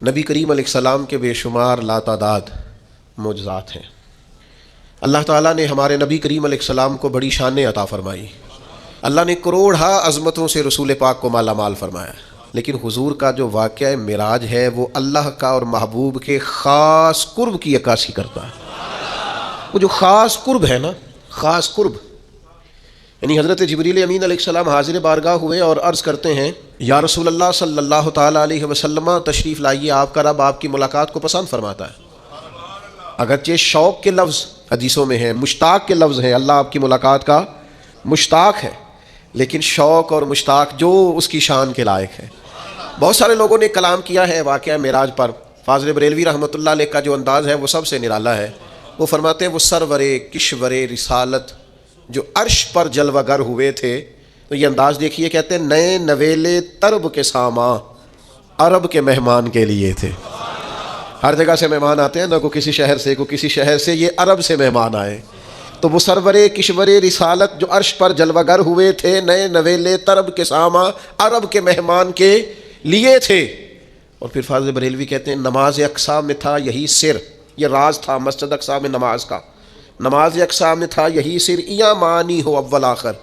نبی کریم علیہ السلام کے بے شمار لاتعداد معجزات ہیں۔ اللہ تعالیٰ نے ہمارے نبی کریم علیہ السلام کو بڑی شانیں عطا فرمائی۔ اللہ نے کروڑا عظمتوں سے رسول پاک کو مالا مال فرمایا، لیکن حضور کا جو واقعہ معراج ہے وہ اللہ کا اور محبوب کے خاص قرب کی عکاسی کرتا ہے۔ وہ جو خاص قرب ہے نا، خاص قرب، یعنی حضرت جبریل امین علیہ السلام حاضر بارگاہ ہوئے اور عرض کرتے ہیں یا رسول اللہ صلی اللہ تعالیٰ علیہ وسلم تشریف لائیے، آپ کا رب آپ کی ملاقات کو پسند فرماتا ہے۔ اگرچہ شوق کے لفظ حدیثوں میں ہیں، مشتاق کے لفظ ہیں، اللہ آپ کی ملاقات کا مشتاق ہے، لیکن شوق اور مشتاق جو اس کی شان کے لائق ہے۔ بہت سارے لوگوں نے کلام کیا ہے واقعہ معراج پر۔ فاضل بریلوی رحمۃ اللہ علیہ کا جو انداز ہے وہ سب سے نرالا ہے۔ وہ فرماتے ہیں وہ سرور کشور رسالت جو عرش پر جلوہ گر ہوئے تھے، تو یہ انداز دیکھیے، کہتے ہیں نئے نویلے طرب کے ساما عرب کے مہمان کے لیے تھے۔ ہر جگہ سے مہمان آتے ہیں نا، کوئی کسی شہر سے، کوئی کسی شہر سے، یہ عرب سے مہمان آئے۔ تو وہ سرور کشور رسالت جو عرش پر جلوہ گر ہوئے تھے، نئے نویلے طرب کے ساما عرب کے مہمان کے لیے تھے۔ اور پھر فاضل بریلوی کہتے ہیں نماز اقصیٰ میں تھا یہی سر، یہ راز تھا مسجد اقصیٰ میں نماز کا، نماز اقصیٰ میں تھا یہی سر، یا معنی ہو اول آخر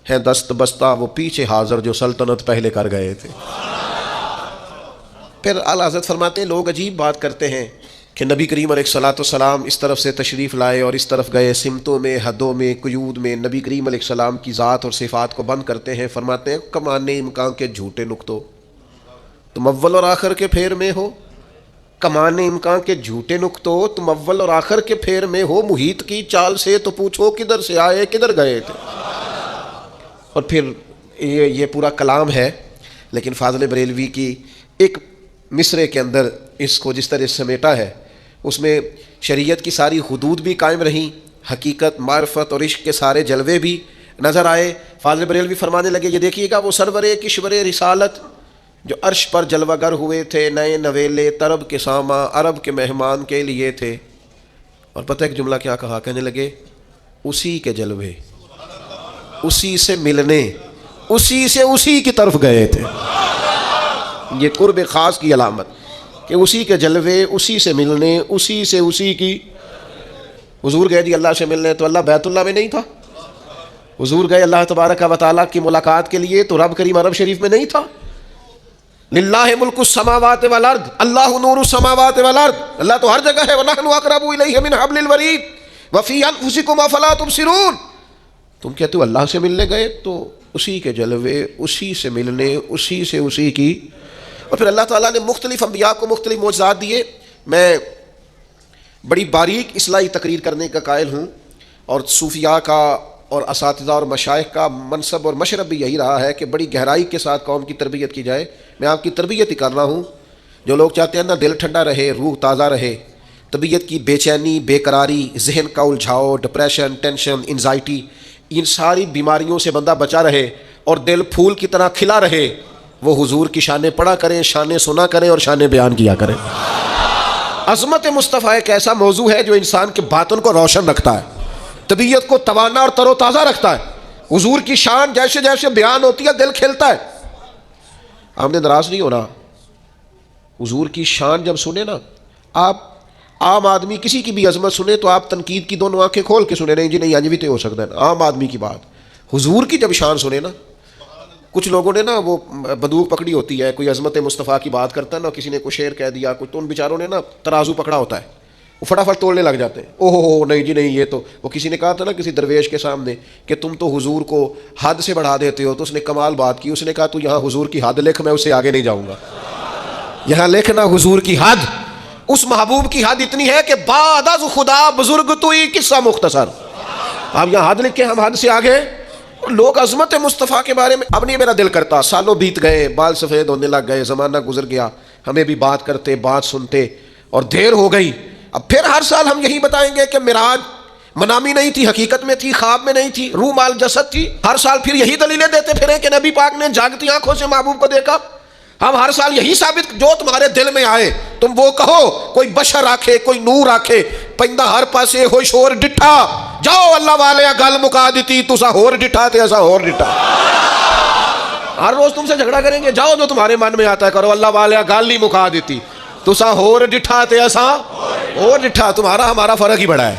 ہے دست بستہ وہ پیچھے حاضر جو سلطنت پہلے کر گئے تھے۔ پھر اعلیٰ حضرت فرماتے ہیں لوگ عجیب بات کرتے ہیں کہ نبی کریم علیہ السلام اس طرف سے تشریف لائے اور اس طرف گئے، سمتوں میں، حدوں میں، قیود میں نبی کریم علیہ السلام کی ذات اور صفات کو بند کرتے ہیں۔ فرماتے ہیں کمانے امکان کے جھوٹے نقطوں، تم اول اور آخر کے پھیر میں ہو، کمانے امکان کے جھوٹے نقطوں، تم اول اور آخر کے پھیر میں ہو، محیط کی چال سے تو پوچھو کدھر سے آئے کدھر گئے تھے۔ اور پھر یہ پورا کلام ہے، لیکن فاضل بریلوی کی ایک مصرے کے اندر اس کو جس طرح سمیٹا ہے، اس میں شریعت کی ساری حدود بھی قائم رہیں، حقیقت، معرفت اور عشق کے سارے جلوے بھی نظر آئے۔ فاضل بریلوی فرمانے لگے یہ دیکھیے گا وہ سرور کشور رسالت جو عرش پر جلوہ گر ہوئے تھے، نئے نویلے طرب کے ساما عرب کے مہمان کے لیے تھے۔ اور پتہ ایک جملہ کیا کہا، کہنے لگے اسی کے جلوے، اسی سے ملنے، اسی سے اسی کی طرف گئے تھے۔ یہ قرب خاص کی علامت کہ اسی کے جلوے، اسی سے ملنے، اسی سے اسی کی۔ حضور گئے جی اللہ سے ملنے تو اللہ بیت اللہ میں نہیں تھا، حضور گئے اللہ تبارک و تعالیٰ کی ملاقات کے لیے تو رب کریم عرب شریف میں نہیں تھا۔ للہ ملک السماوات والارض، اللہ نور السماوات والارض، اللہ تو ہر جگہ ہے۔ وَنَحْنُ أَقْرَبُ إِلَيْهِ مِنْ حَبْلِ الْوَرِيدِ وَفِي أَنفُسِكُمْ أَفَلَا تُبْصِرُونَ۔ تم کہتے ہو اللہ سے ملنے گئے تو اسی کے جلوے، اسی سے ملنے، اسی سے اسی کی۔ اور پھر اللہ تعالیٰ نے مختلف انبیاء کو مختلف معجزات دیے۔ میں بڑی باریک اصلاحی تقریر کرنے کا قائل ہوں، اور صوفیاء کا اور اساتذہ اور مشائخ کا منصب اور مشرب بھی یہی رہا ہے کہ بڑی گہرائی کے ساتھ قوم کی تربیت کی جائے۔ میں آپ کی تربیت ہی کر رہا ہوں۔ جو لوگ چاہتے ہیں نا دل ٹھنڈا رہے، روح تازہ رہے، طبیعت کی بے چینی، بے قراری، ذہن کا الجھاؤ، ڈپریشن، ٹینشن، انزائٹی، ان ساری بیماریوں سے بندہ بچا رہے اور دل پھول کی طرح کھلا رہے، وہ حضور کی شانیں پڑھا کریں، شانیں سنا کریں اور شانیں بیان کیا کریں۔ عظمت مصطفیٰ ایک ایسا موضوع ہے جو انسان کے باطن کو روشن رکھتا ہے، طبیعت کو توانا اور تر و تازہ رکھتا ہے۔ حضور کی شان جیسے جیسے بیان ہوتی ہے دل کھلتا ہے۔ آپ نے ناراض نہیں ہونا، حضور کی شان جب سنے نا، آپ عام آدمی کسی کی بھی عظمت سنے تو آپ تنقید کی دونوں آنکھیں کھول کے سنے، نہیں جی نہیں انج بھی تو ہو سکتا ہے، عام آدمی کی بات۔ حضور کی جب شان سنے نا، کچھ لوگوں نے نا وہ بندوق پکڑی ہوتی ہے، کوئی عظمت مصطفیٰ کی بات کرتا ہے نا، کسی نے کوئی شعر کہہ دیا کچھ، تو ان بیچاروں نے نا ترازو پکڑا ہوتا ہے، وہ فٹافٹ توڑنے لگ جاتے ہیں۔ اوہ ہو نہیں جی نہیں، یہ تو وہ کسی نے کہا تھا نا کسی درویش کے سامنے کہ تم تو حضور کو حد سے بڑھا دیتے ہو، تو اس نے کمال بات کی، اس نے کہا تو یہاں حضور کی حد لکھ، میں اس سے آگے نہیں جاؤں گا، یہاں لکھنا حضور کی حد۔ اس محبوب کی حد اتنی ہے کہ بعد از خدا بزرگ تو ہی قصہ مختصر، آپ یہاں حد لکھیں، ہم حد سے آگے۔ لوگ عظمت مصطفیٰ کے بارے میں اب نہیں میرا دل کرتا، سالوں بیت گئے، بال سفید ہونے لگ گئے، زمانہ گزر گیا، ہمیں بھی بات کرتے، بات سنتے، اور دیر ہو گئی۔ اب پھر ہر سال ہم یہی بتائیں گے کہ معراج منامی نہیں تھی، حقیقت میں تھی، خواب میں نہیں تھی، روح مال جسد تھی۔ ہر سال پھر یہی دلیلیں دیتے پھریں کہ نبی پاک نے جاگتی آنکھوں سے محبوب کو دیکھا۔ ہم ہر سال یہی ثابت، جو تمہارے دل میں آئے تم وہ کہو، کوئی بشر آکھے، کوئی نور آکھے، پندہ ہر پاسے ہوئی شور ڈٹھا، جاؤ اللہ والے گل مکا دیتی، تسا ہور ڈٹھا تے ایسا ہور ڈٹھا۔ ہر روز تم سے جھگڑا کریں گے، جاؤ جو تمہارے من میں آتا ہے کرو، اللہ والے گل ہی مکا دیتی۔ تسا ہور ڈٹھا تے اساں اور ڈٹھا، تمہارا ہمارا فرق ہی بڑا ہے.